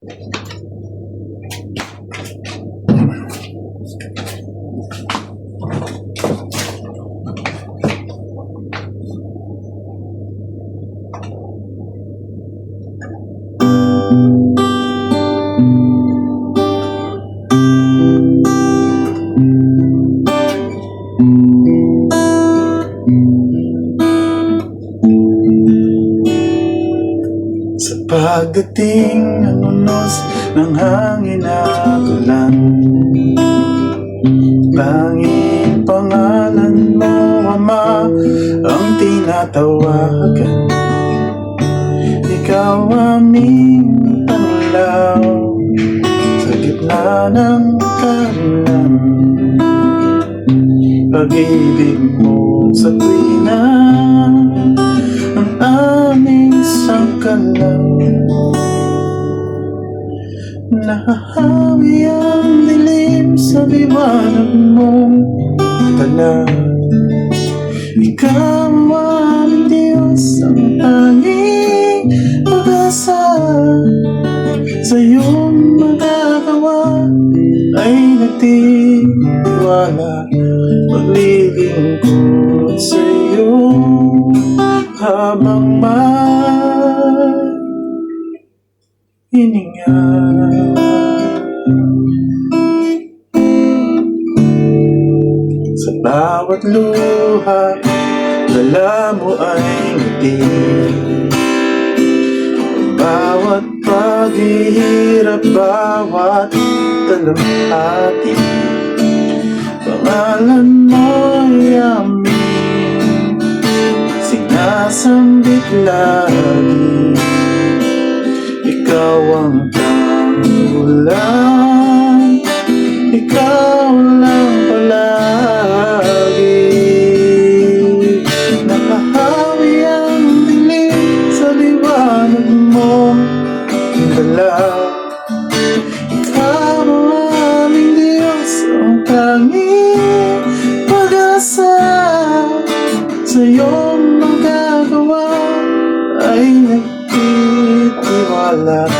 Sa pagdating ng unos ng hangin at ulan, tanging pangalan mo, Ama, ang tinatawagan. Ikaw aming panlaw sa gitna ng kalan. Pag-ibig mo sa tuwina ang aming sangkalan. Nahahawi ang dilim sa liwanag mong tala. Ikaw ang Diyos, ang tanging pag-asa. Sa iyong magagawa ay nagtitiwala. Maglilingkod sa iyo habang hininga. Sa bawat luha, dala mo ay ngiti. Bawat paghihirap, bawat talumpati, pangalan mo'y aming sinasambit lagi. Ikaw ang tangulan, ikaw lang palagi. Nakahawi ang dilim sa liwanag mong dala. Ikaw ang aming Diyos, ang tanging pag-asa. Sa iyong magagawa ay nagtitiwala.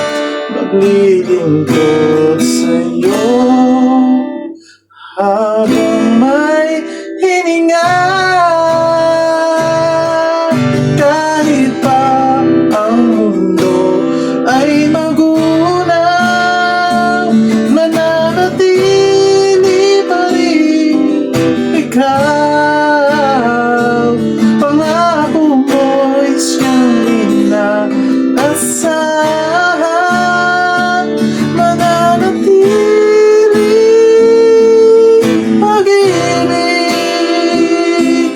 Maglilingkod sa iyo habang may hininga. Kahit pa ang mundo ay magunaw, mananatili pa rin ikaw. Pangako mo'y siyang inaasahan. Mananatili pag-ibig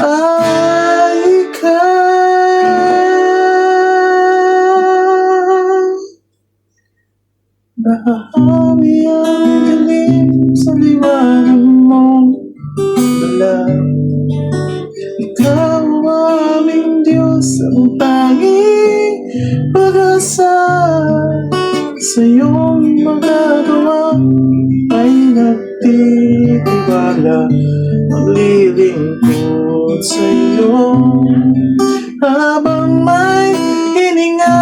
ay ikaw. Nahahawi ang dilim sa liwanag mong dala. Ikaw ang aming Diyos, ang tanging pag-asa. Sa iyong magagawa ay nagtitiwala. Maglilingkod sa iyo habang may hininga.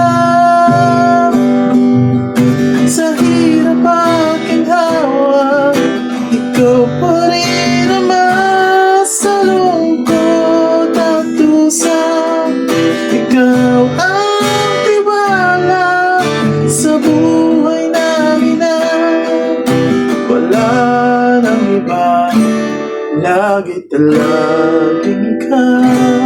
Sa hirap at ginhawa, ikaw pa rin naman. Sa lungkot at dusa, ikaw ang tiwala. Sa buhay namin na wala nang iba, lagi talaging ikaw.